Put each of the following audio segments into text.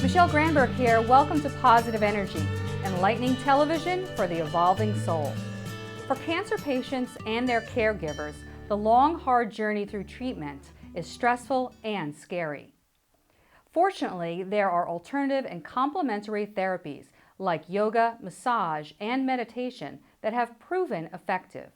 Michele Granberg here. Welcome to Positive Energy, enlightening television for the evolving soul. For cancer patients and their caregivers, the long, hard journey through treatment is stressful and scary. Fortunately, there are alternative and complementary therapies like yoga, massage, and meditation that have proven effective.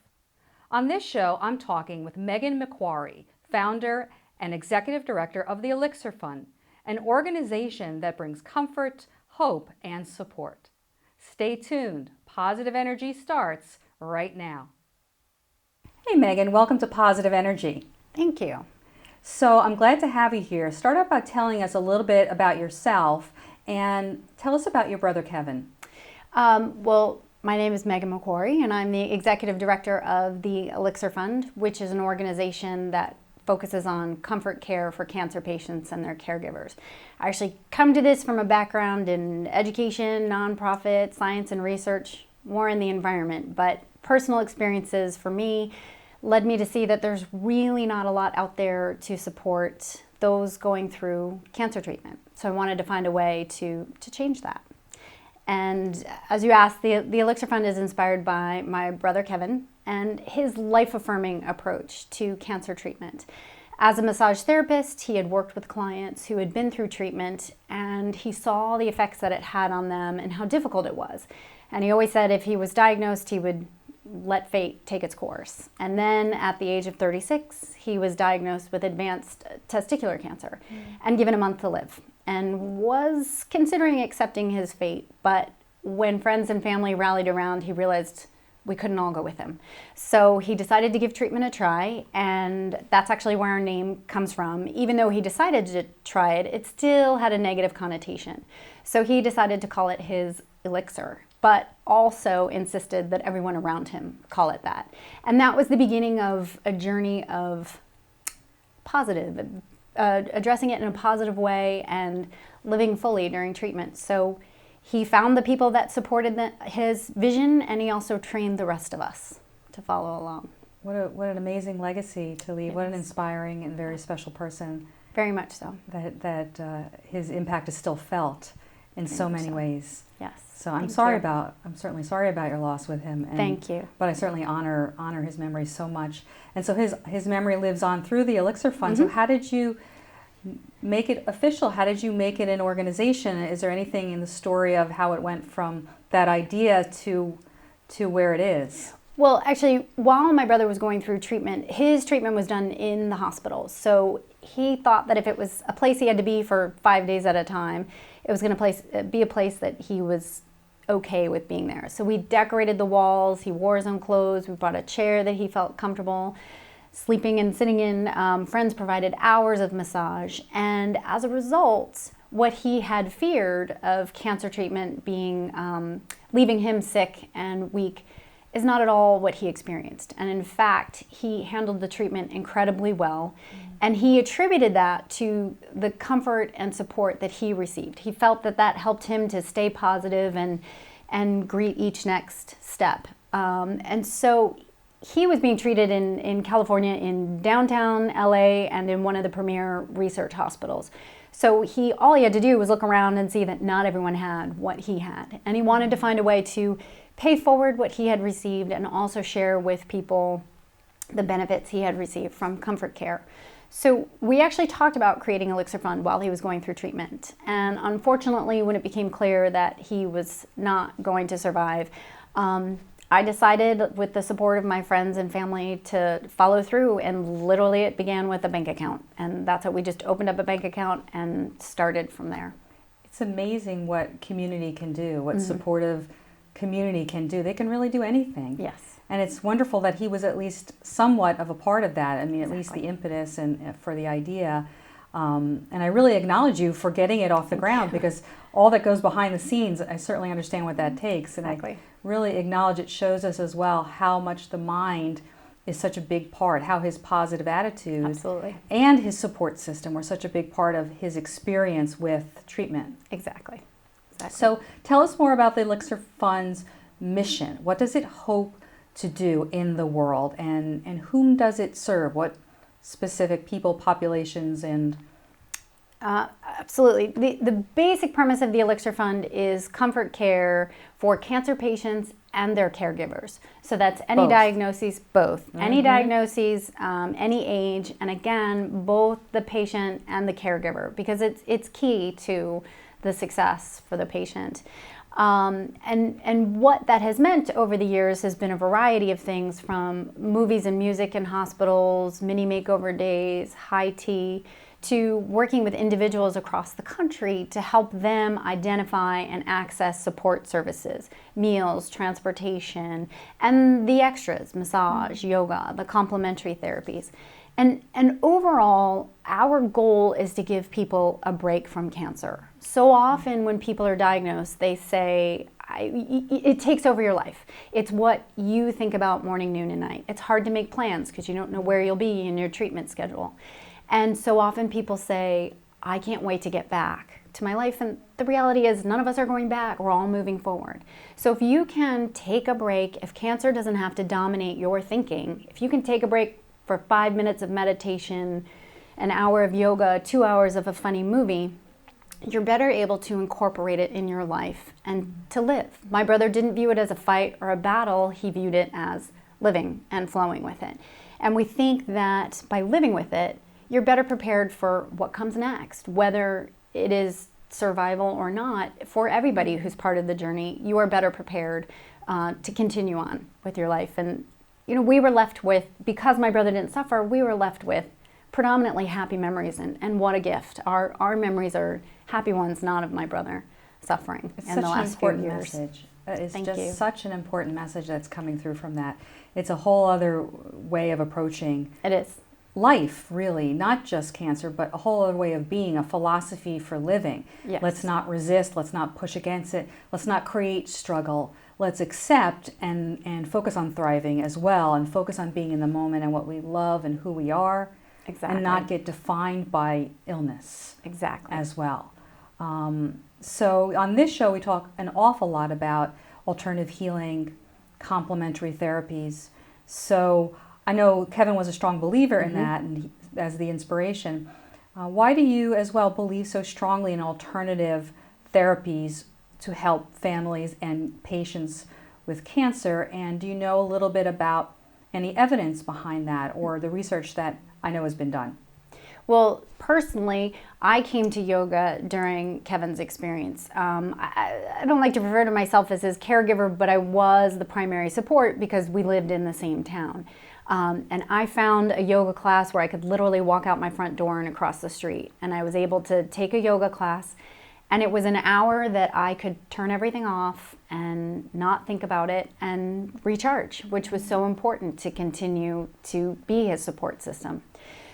On this show, I'm talking with Megan McQuarrie, founder and executive director of the Elixir Fund, an organization that brings comfort, hope, and support. Stay tuned. Positive Energy starts right now. Hey Megan, welcome to Positive Energy. Thank you. So I'm glad to have you here. Start out by telling us a little bit about yourself and tell us about your brother Kevin. Well, my name is Megan McQuarrie and I'm the executive director of the Elixir Fund, which is an organization that focuses on comfort care for cancer patients and their caregivers. I actually come to this from a background in education, nonprofit, science and research, more in the environment, but personal experiences for me led me to see that there's really not a lot out there to support those going through cancer treatment. So I wanted to find a way to change that. And as you asked, the Elixir Fund is inspired by my brother Kevin and his life-affirming approach to cancer treatment. As a massage therapist, he had worked with clients who had been through treatment, and he saw the effects that it had on them and how difficult it was. And he always said if he was diagnosed, he would let fate take its course. And then at the age of 36, he was diagnosed with advanced testicular cancer and given a month to live, and was considering accepting his fate. But when friends and family rallied around, he realized we couldn't all go with him. So he decided to give treatment a try, and that's actually where our name comes from. Even though he decided to try it, it still had a negative connotation. So he decided to call it his elixir, but also insisted that everyone around him call it that. And that was the beginning of a journey of positive, addressing it in a positive way and living fully during treatment. So he found the people that supported his vision, and he also trained the rest of us to follow along. What an amazing legacy to leave. What an inspiring and very special person. Very much so. That his impact is still felt in so many ways. Yes. So I'm certainly sorry about your loss with him. Thank you. But I certainly honor his memory so much. And so his memory lives on through the Elixir Fund. So how did you make it official? How did you make it an organization? Is there anything in the story of how it went from that idea to where it is? Well, actually, while my brother was going through treatment, his treatment was done in the hospital. So he thought that if it was a place he had to be for 5 days at a time, it was going to be a place that he was okay with being there. So we decorated the walls, he wore his own clothes, we brought a chair that he felt comfortable sleeping and sitting in. Friends provided hours of massage, and as a result, what he had feared of cancer treatment being leaving him sick and weak is not at all what he experienced. And in fact, he handled the treatment incredibly well, and he attributed that to the comfort and support that he received. He felt that helped him to stay positive and greet each next step. And so he was being treated in California, in downtown LA, and in one of the premier research hospitals. So all he had to do was look around and see that not everyone had what he had. And he wanted to find a way to pay forward what he had received and also share with people the benefits he had received from comfort care. So we actually talked about creating Elixir Fund while he was going through treatment. And unfortunately, when it became clear that he was not going to survive, I decided, with the support of my friends and family, to follow through, and literally it began with a bank account. And that's how we just opened up a bank account and started from there. It's amazing what community can do, what supportive community can do. They can really do anything. Yes. And it's wonderful that he was at least somewhat of a part of that. I mean, at least the impetus and for the idea. And I really acknowledge you for getting it off the ground, because all that goes behind the scenes, I certainly understand what that takes. And I really acknowledge it shows us as well how much the mind is such a big part, how his positive attitude and his support system were such a big part of his experience with treatment. Exactly. So tell us more about the Elixir Fund's mission. What does it hope to do in the world, and whom does it serve? What specific people, populations, and Absolutely. The basic premise of the Elixir Fund is comfort care for cancer patients and their caregivers. So that's any Both. diagnoses, both. Mm-hmm. Any diagnoses, any age, and again, both the patient and the caregiver, because it's key to the success for the patient. And what that has meant over the years has been a variety of things, from movies and music in hospitals, mini makeover days, high tea, to working with individuals across the country to help them identify and access support services, meals, transportation, and the extras, massage, yoga, the complementary therapies. And overall, our goal is to give people a break from cancer. So often when people are diagnosed, they say, it takes over your life. It's what you think about morning, noon, and night. It's hard to make plans because you don't know where you'll be in your treatment schedule. And so often people say, I can't wait to get back to my life. And the reality is none of us are going back. We're all moving forward. So if you can take a break, if cancer doesn't have to dominate your thinking, if you can take a break for 5 minutes of meditation, an hour of yoga, 2 hours of a funny movie, you're better able to incorporate it in your life and to live. My brother didn't view it as a fight or a battle. He viewed it as living and flowing with it. And we think that by living with it, you're better prepared for what comes next, whether it is survival or not. For everybody who's part of the journey, you are better prepared to continue on with your life. And we were left with, because my brother didn't suffer, we were left with predominantly happy memories, and what a gift. Our memories are happy ones, not of my brother suffering in the last few years. Message. It's Thank just you. such an important message that's coming through from that. It's a whole other way of approaching It is. life, really, not just cancer, but a whole other way of being, a philosophy for living. Yes. Let's not resist, let's not push against it, let's not create struggle. Let's accept and focus on thriving as well, and focus on being in the moment and what we love and who we are. Exactly. And not get defined by illness. Exactly. As well. So on this show, we talk an awful lot about alternative healing, complementary therapies. So I know Kevin was a strong believer in that, and as the inspiration. Why do you as well believe so strongly in alternative therapies to help families and patients with cancer? And do you know a little bit about any evidence behind that, or the research that I know has been done? Well, personally, I came to yoga during Kevin's experience. I don't like to refer to myself as his caregiver, but I was the primary support because we lived in the same town. And I found a yoga class where I could literally walk out my front door and across the street. And I was able to take a yoga class, and it was an hour that I could turn everything off and not think about it and recharge, which was so important to continue to be his support system.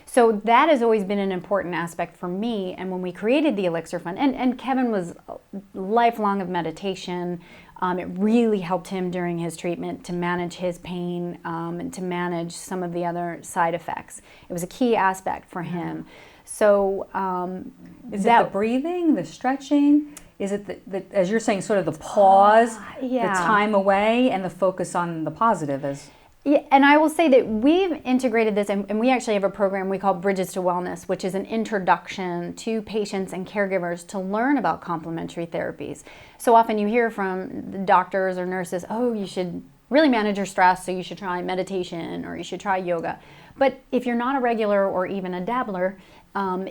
So that has always been an important aspect for me. And when we created the Elixir Fund, and Kevin was lifelong of meditation, it really helped him during his treatment to manage his pain and to manage some of the other side effects. It was a key aspect for him. So is it the breathing, the stretching? Is it the as you're saying, sort of the pause, the time away, and the focus on the positive? Yeah, and I will say that we've integrated this, and we actually have a program we call Bridges to Wellness, which is an introduction to patients and caregivers to learn about complementary therapies. So often you hear from the doctors or nurses, oh, you should really manage your stress, so you should try meditation or you should try yoga. But if you're not a regular or even a dabbler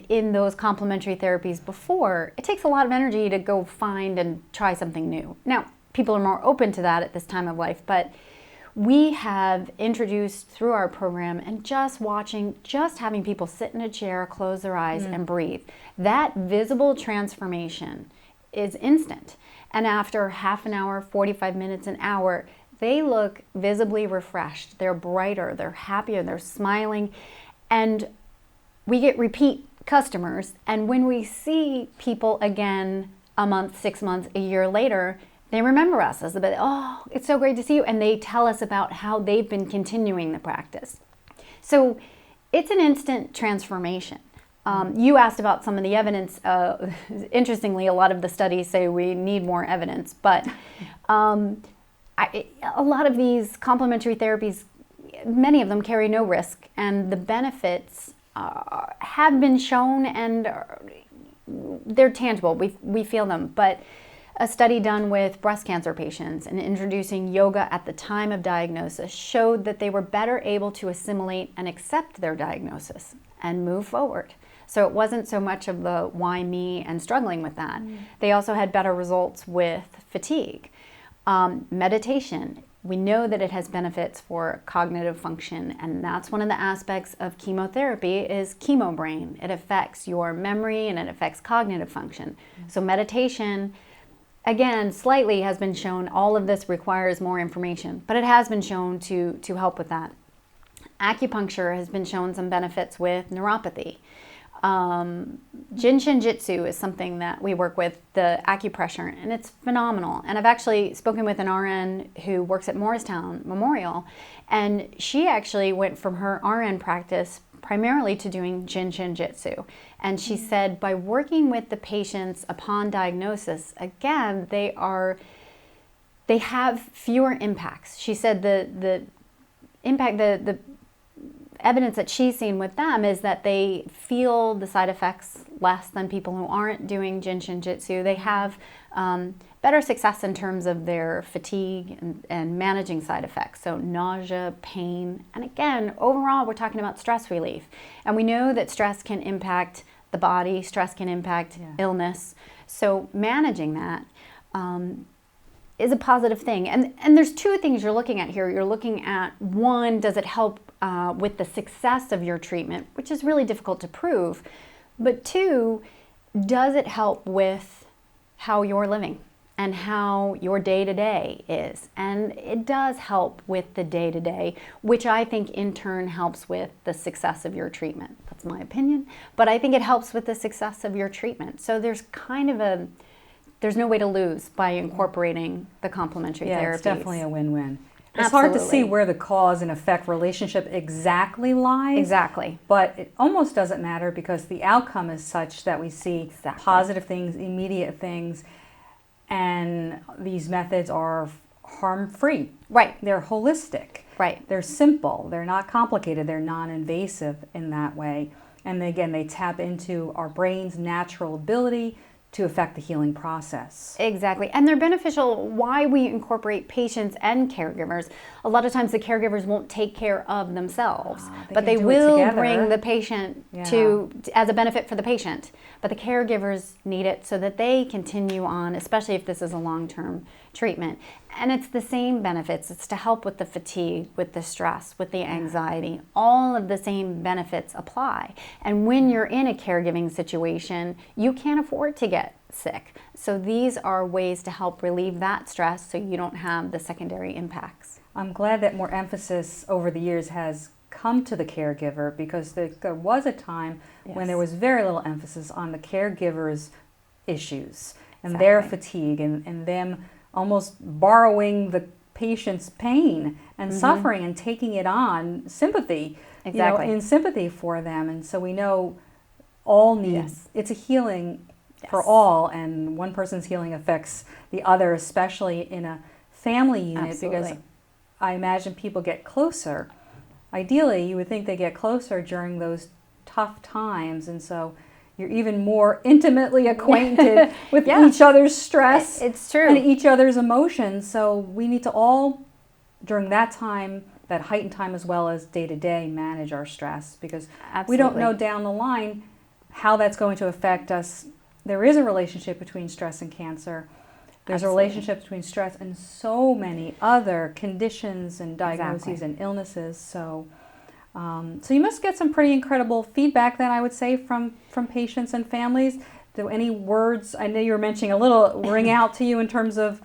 in those complementary therapies before, it takes a lot of energy to go find and try something new. Now, people are more open to that at this time of life, but we have introduced through our program, and just having people sit in a chair, close their eyes, and breathe. That visible transformation is instant. And after half an hour, 45 minutes, an hour, they look visibly refreshed. They're brighter, they're happier, they're smiling. And we get repeat customers. And when we see people again a month, 6 months, a year later, they remember us as oh, it's so great to see you. And they tell us about how they've been continuing the practice. So it's an instant transformation. You asked about some of the evidence. Interestingly, a lot of the studies say we need more evidence, but a lot of these complementary therapies, many of them carry no risk, and the benefits have been shown, and they're tangible. We feel them. But a study done with breast cancer patients and introducing yoga at the time of diagnosis showed that they were better able to assimilate and accept their diagnosis and move forward. So it wasn't so much of the why me and struggling with that. They also had better results with fatigue. Meditation, we know that it has benefits for cognitive function, and that's one of the aspects of chemotherapy is chemo brain. It affects your memory and it affects cognitive function. So meditation, again, slightly has been shown, all of this requires more information, but it has been shown to help with that. Acupuncture has been shown some benefits with neuropathy. Jinshin Jitsu is something that we work with, the acupressure, and it's phenomenal. And I've actually spoken with an RN who works at Morristown Memorial, and she actually went from her RN practice primarily to doing Jinshin Jitsu. And she said by working with the patients upon diagnosis, again, they have fewer impacts. She said the impact, the evidence that she's seen with them is that they feel the side effects less than people who aren't doing Jinshin Jitsu. They have better success in terms of their fatigue and managing side effects. So nausea, pain, and again, overall, we're talking about stress relief. And we know that stress can impact the body, stress can impact illness. So managing that is a positive thing. And there's two things you're looking at here. You're looking at, one, does it help with the success of your treatment, which is really difficult to prove. But two, does it help with how you're living and how your day-to-day is? And it does help with the day-to-day, which I think in turn helps with the success of your treatment. That's my opinion. But I think it helps with the success of your treatment. So there's kind of there's no way to lose by incorporating the complementary therapies. Yeah, it's definitely a win-win. It's hard to see where the cause and effect relationship exactly lies. Exactly. But it almost doesn't matter because the outcome is such that we see positive things, immediate things, and these methods are harm-free. Right. They're holistic. Right. They're simple. They're not complicated. They're non-invasive in that way. And again, they tap into our brain's natural ability to affect the healing process. Exactly. And they're beneficial. Why we incorporate patients and caregivers. A lot of times the caregivers won't take care of themselves, but they will bring the patient to as a benefit for the patient. But the caregivers need it so that they continue on, especially if this is a long-term treatment. And it's the same benefits. It's to help with the fatigue, with the stress, with the anxiety. All of the same benefits apply. And when you're in a caregiving situation, you can't afford to get sick. So these are ways to help relieve that stress so you don't have the secondary impacts. I'm glad that more emphasis over the years has come to the caregiver, because there was a time when there was very little emphasis on the caregiver's issues and their fatigue and them almost borrowing the patient's pain and suffering and taking it on, sympathy, in sympathy for them. And so we know all need, it's a healing for all, and one person's healing affects the other, especially in a family unit, because I imagine people get closer. Ideally, you would think they get closer during those tough times, and so you're even more intimately acquainted with each other's stress and each other's emotions. So we need to all, during that time, that heightened time as well as day-to-day, manage our stress, because we don't know down the line how that's going to affect us. There is a relationship between stress and cancer. There's a relationship between stress and so many other conditions and diagnoses and illnesses. So so you must get some pretty incredible feedback then, I would say, from patients and families. Do any words, I know you were mentioning a little, ring out to you in terms of,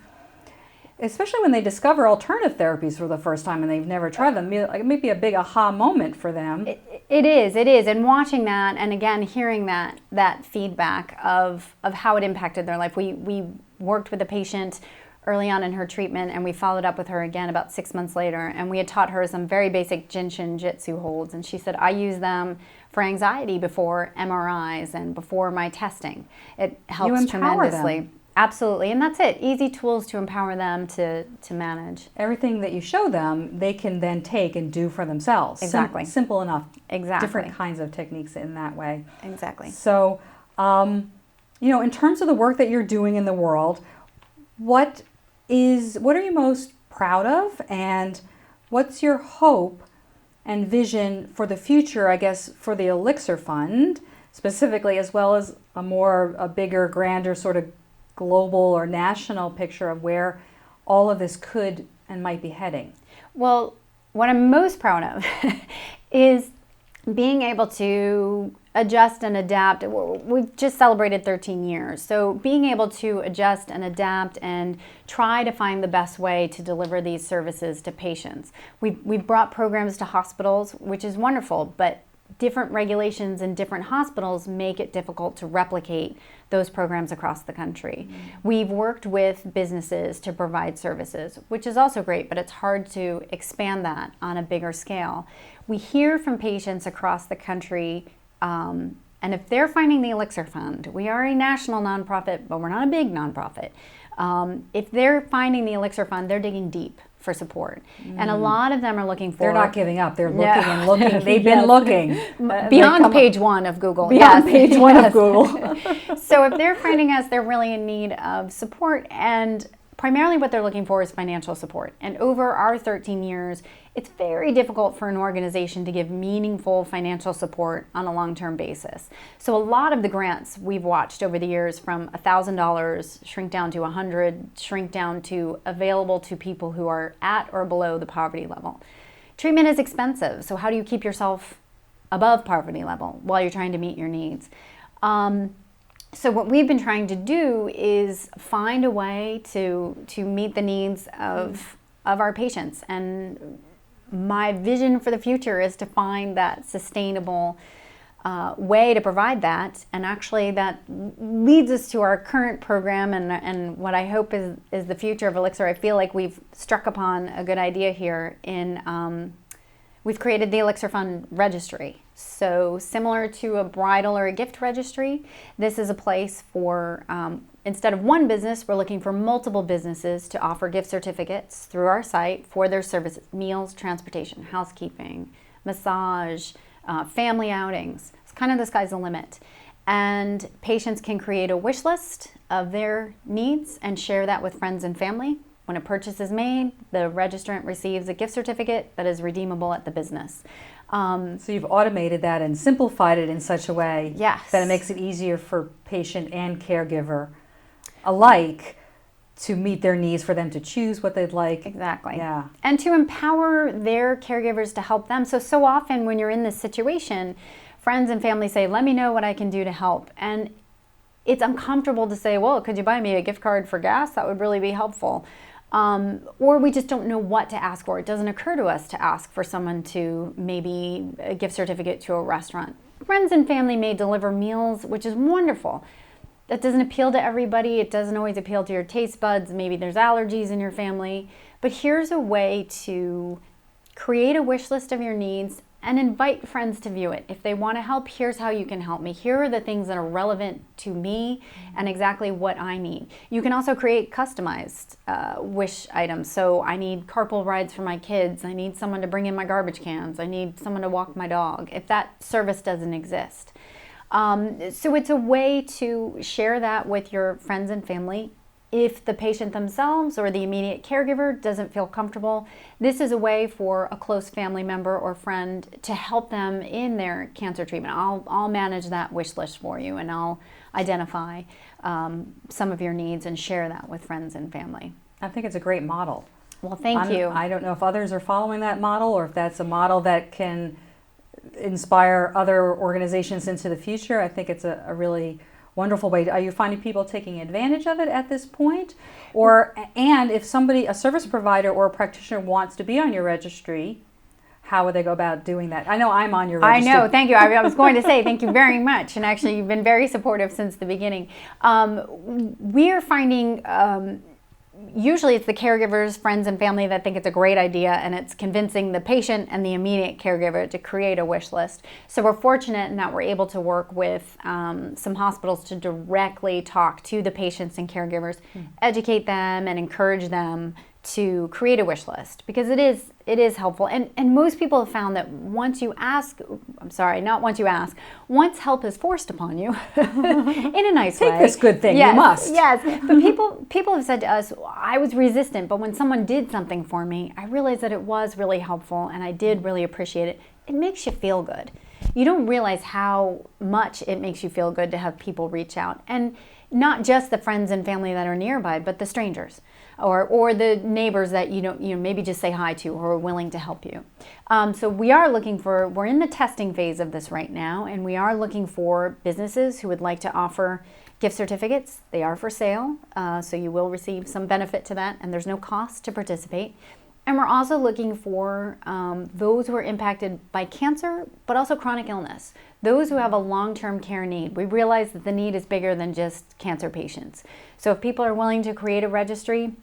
especially when they discover alternative therapies for the first time and they've never tried them? It may be a big aha moment for them. It is. And watching that, and again, hearing that feedback of how it impacted their life. We worked with a patient early on in her treatment, and we followed up with her again about 6 months later, and we had taught her some very basic Jinshin Jitsu holds, and she said, I use them for anxiety before MRIs and before my testing. It helps tremendously. Absolutely, and that's it. Easy tools to empower them to manage. Everything that you show them, they can then take and do for themselves. Exactly. Simple enough. Exactly. Different kinds of techniques in that way. Exactly. So, in terms of the work that you're doing in the world, what are you most proud of, and what's your hope and vision for the future, I guess, for the Elixir Fund specifically, as well as a bigger, grander sort of global or national picture of where all of this could and might be heading? Well, what I'm most proud of is being able to adjust and adapt. We've just celebrated 13 years, so being able to adjust and adapt and try to find the best way to deliver these services to patients. We've brought programs to hospitals, which is wonderful, but different regulations in different hospitals make it difficult to replicate those programs across the country. We've worked with businesses to provide services, which is also great, but it's hard to expand that on a bigger scale. We hear from patients across the country, and if they're finding the Elixir Fund, we are a national nonprofit, but we're not a big nonprofit. If they're finding the Elixir Fund, they're digging deep for support. And a lot of them are looking for... They're not giving up. They're looking and looking. They've been looking. Beyond page one of Google. Beyond page one of Google. So if they're finding us, they're really in need of support, and primarily what they're looking for is financial support. And over our 13 years, it's very difficult for an organization to give meaningful financial support on a long-term basis. So a lot of the grants we've watched over the years, from $1,000 shrink down to $100, shrink down to available to people who are at or below the poverty level. Treatment is expensive, so how do you keep yourself above poverty level while you're trying to meet your needs? So what we've been trying to do is find a way to meet the needs of our patients. And my vision for the future is to find that sustainable way to provide that. And actually that leads us to our current program and what I hope is the future of Elixir. I feel like we've struck upon a good idea here we've created the Elixir Fund registry. So similar to a bridal or a gift registry, this is a place for, instead of one business, we're looking for multiple businesses to offer gift certificates through our site for their services: meals, transportation, housekeeping, massage, family outings. It's kind of the sky's the limit. And patients can create a wish list of their needs and share that with friends and family. When a purchase is made, the registrant receives a gift certificate that is redeemable at the business. So you've automated that and simplified it in such a way Yes. that it makes it easier for patient and caregiver alike to meet their needs, for them to choose what they'd like. Exactly. Yeah. And to empower their caregivers to help them. So often when you're in this situation, friends and family say, let me know what I can do to help. And it's uncomfortable to say, well, could you buy me a gift card for gas? That would really be helpful. Or we just don't know what to ask for. It doesn't occur to us to ask for someone to maybe a gift certificate to a restaurant. Friends and family may deliver meals, which is wonderful. That doesn't appeal to everybody. It doesn't always appeal to your taste buds. Maybe there's allergies in your family. But here's a way to create a wish list of your needs and invite friends to view it. If they want to help, here's how you can help me. Here are the things that are relevant to me and exactly what I need. You can also create customized wish items. So I need carpool rides for my kids. I need someone to bring in my garbage cans. I need someone to walk my dog, if that service doesn't exist. So it's a way to share that with your friends and family. If the patient themselves or the immediate caregiver doesn't feel comfortable, this is a way for a close family member or friend to help them in their cancer treatment. I'll manage that wish list for you, and I'll identify some of your needs and share that with friends and family. I think it's a great model. Well, thank you. I don't know if others are following that model, or if that's a model that can inspire other organizations into the future. I think it's a really wonderful way. Are you finding people taking advantage of it at this point? And if somebody, a service provider or a practitioner, wants to be on your registry, how would they go about doing that? I know I'm on your registry. I know, thank you. I was going to say thank you very much. And actually, you've been very supportive since the beginning. We are finding usually it's the caregivers, friends, and family that think it's a great idea, and it's convincing the patient and the immediate caregiver to create a wish list. So we're fortunate in that we're able to work with some hospitals to directly talk to the patients and caregivers, educate them, and encourage them to create a wish list, because it is helpful. And most people have found that once help is forced upon you in a nice way. Take this good thing, yes, you must. Yes, but people have said to us, I was resistant, but when someone did something for me, I realized that it was really helpful and I did really appreciate it. It makes you feel good. You don't realize how much it makes you feel good to have people reach out, and not just the friends and family that are nearby, but the strangers. Or the neighbors that you don't, maybe just say hi to or are willing to help you. So we're in the testing phase of this right now, and we are looking for businesses who would like to offer gift certificates. They are for sale, so you will receive some benefit to that, and there's no cost to participate. And we're also looking for those who are impacted by cancer, but also chronic illness. Those who have a long-term care need. We realize that the need is bigger than just cancer patients. So if people are willing to create a registry,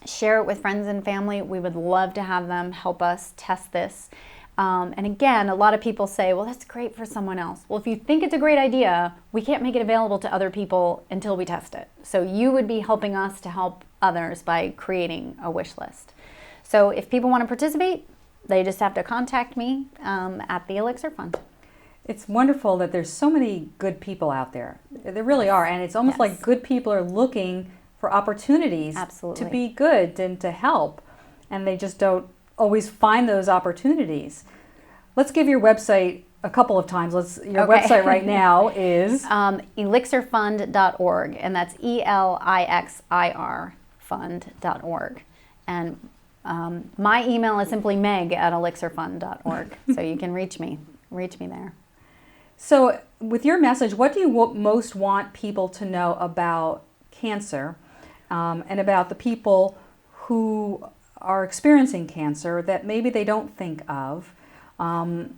share it with friends and family, we would love to have them help us test this. And again, a lot of people say, well, that's great for someone else. Well, if you think it's a great idea, we can't make it available to other people until we test it. So you would be helping us to help others by creating a wish list. So if people want to participate, they just have to contact me at the Elixir Fund. It's wonderful that there's so many good people out there. There really are. And it's almost like good people are looking for opportunities to be good and to help. And they just don't always find those opportunities. Let's give your website a couple of times. Your website right now is? elixirfund.org, and that's ELIXIR fund.org. And my email is simply meg@elixirfund.org, so you can reach me there. So with your message, what do you most want people to know about cancer and about the people who are experiencing cancer that maybe they don't think of? And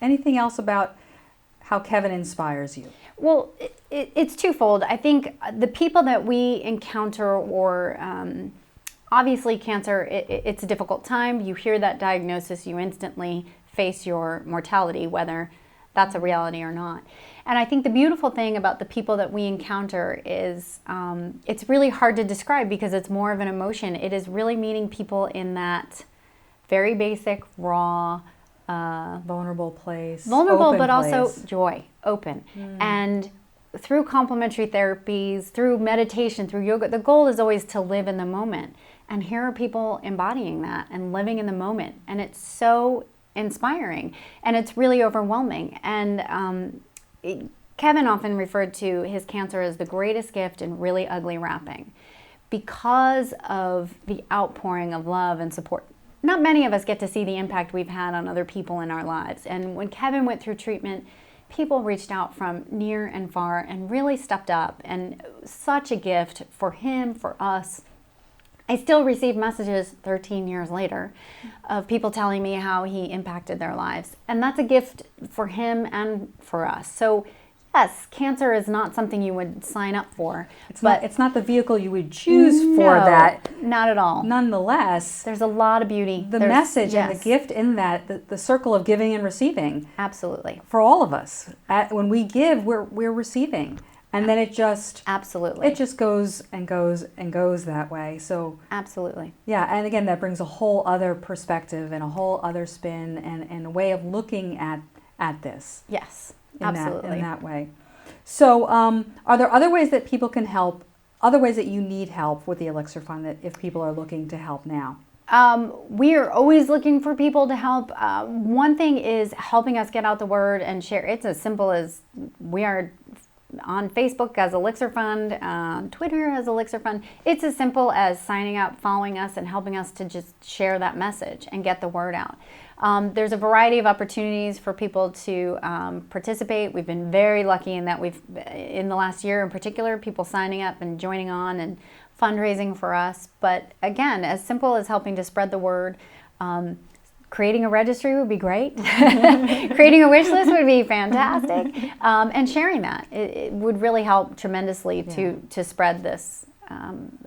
anything else about how Kevin inspires you? Well, it's twofold. I think the people that we encounter, or obviously cancer, it's a difficult time. You hear that diagnosis, you instantly face your mortality, whether that's a reality or not. And I think the beautiful thing about the people that we encounter is it's really hard to describe because it's more of an emotion. It is really meeting people in that very basic, raw, vulnerable place. Vulnerable, but also joy, open. And through complementary therapies, through meditation, through yoga, the goal is always to live in the moment. And here are people embodying that and living in the moment. And it's so inspiring, and it's really overwhelming. And Kevin often referred to his cancer as the greatest gift in really ugly wrapping because of the outpouring of love and support. Not many of us get to see the impact we've had on other people in our lives. And when Kevin went through treatment, people reached out from near and far and really stepped up, and such a gift for him, for us. I still receive messages 13 years later of people telling me how he impacted their lives. And that's a gift for him and for us. So yes, cancer is not something you would sign up for. It's not the vehicle you would choose for that. Not at all. Nonetheless, there's a lot of beauty. The message and the gift in that, the circle of giving and receiving. Absolutely. For all of us. When we give, we're receiving. And then it just goes and goes and goes that way. So absolutely. Yeah, and again, that brings a whole other perspective and a whole other spin and a way of looking at this. Yes, absolutely. In that way. So are there other ways that people can help, other ways that you need help with the Elixir Fund, that if people are looking to help now? We are always looking for people to help. One thing is helping us get out the word and share. It's as simple as we are on Facebook as Elixir Fund, on Twitter as Elixir Fund. It's as simple as signing up, following us, and helping us to just share that message and get the word out. There's a variety of opportunities for people to participate. We've been very lucky in that in the last year in particular, people signing up and joining on and fundraising for us. But again, as simple as helping to spread the word, creating a registry would be great. Creating a wish list would be fantastic. And sharing that, it would really help tremendously to spread this,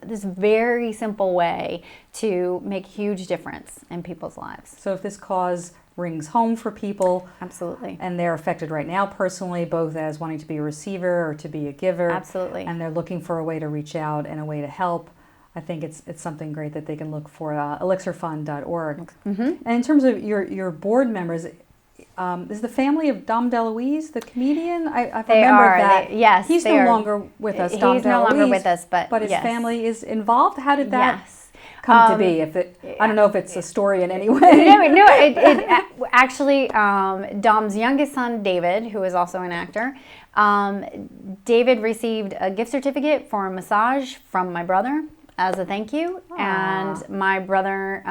this very simple way to make a huge difference in people's lives. So if this cause rings home for people, absolutely, and they're affected right now personally, both as wanting to be a receiver or to be a giver, absolutely, and they're looking for a way to reach out and a way to help, I think it's something great that they can look for elixirfund.org. And in terms of your board members, is the family of Dom DeLuise the comedian? I remember that. Yes, he's no longer with us. Dom He's no DeLuise, longer with us, but his yes. family is involved. How did that come to be? I don't know if it's a story in any way. No, it actually, Dom's youngest son, David, who is also an actor, David received a gift certificate for a massage from my brother as a thank you. Aww. And my brother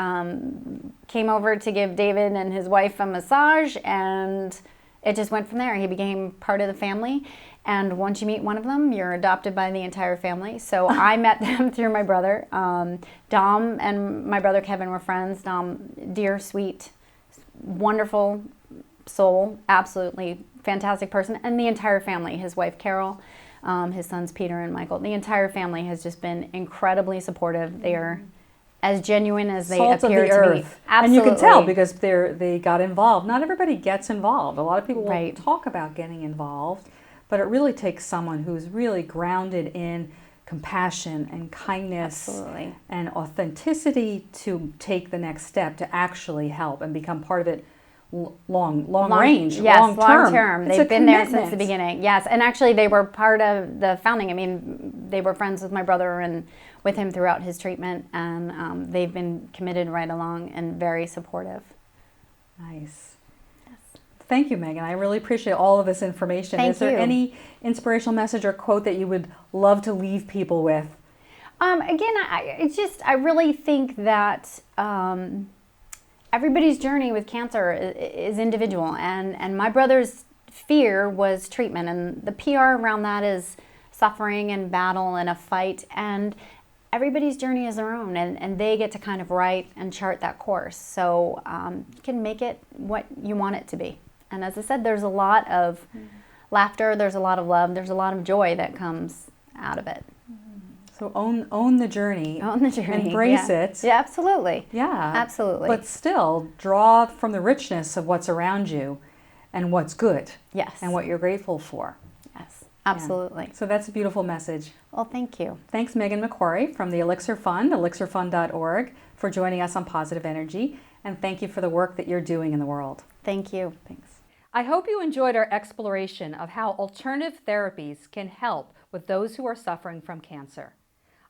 came over to give David and his wife a massage, and it just went from there. He became part of the family. And once you meet one of them, you're adopted by the entire family. So I met them through my brother. Dom and my brother Kevin were friends. Dom, dear, sweet, wonderful soul, absolutely fantastic person. And the entire family, his wife Carol, his sons Peter and Michael, the entire family has just been incredibly supportive. They are as genuine as they Salt appear of the to earth. be. Absolutely. And you can tell because they got involved. Not everybody gets involved. A lot of people will talk about getting involved, but it really takes someone who's really grounded in compassion and kindness and authenticity to take the next step to actually help and become part of it long range, yes, long term. They've been there since the beginning. Yes, and actually they were part of the founding. I mean, they were friends with my brother and with him throughout his treatment, and they've been committed right along and very supportive. Nice. Thank you, Megan. I really appreciate all of this information. Thank you. Is there any inspirational message or quote that you would love to leave people with? Again, I really think that everybody's journey with cancer is individual, and my brother's fear was treatment, and the PR around that is suffering and battle and a fight, and everybody's journey is their own, and they get to kind of write and chart that course. So you can make it what you want it to be. And as I said, there's a lot of laughter, there's a lot of love, there's a lot of joy that comes out of it. So own the journey. Own the journey. Embrace it. Yeah, absolutely. Yeah. Absolutely. But still, draw from the richness of what's around you and what's good. Yes. And what you're grateful for. Yes, absolutely. Yeah. So that's a beautiful message. Well, thank you. Thanks, Megan McQuarrie from the Elixir Fund, elixirfund.org, for joining us on Positive Energy. And thank you for the work that you're doing in the world. Thank you. Thanks. I hope you enjoyed our exploration of how alternative therapies can help with those who are suffering from cancer.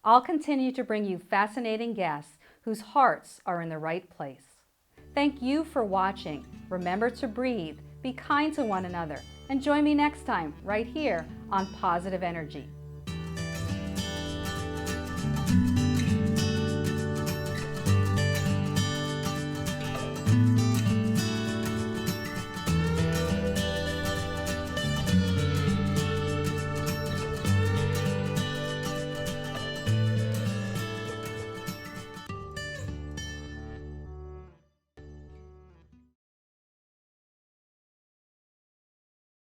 I'll continue to bring you fascinating guests whose hearts are in the right place. Thank you for watching. Remember to breathe, be kind to one another, and join me next time right here on Positive Energy.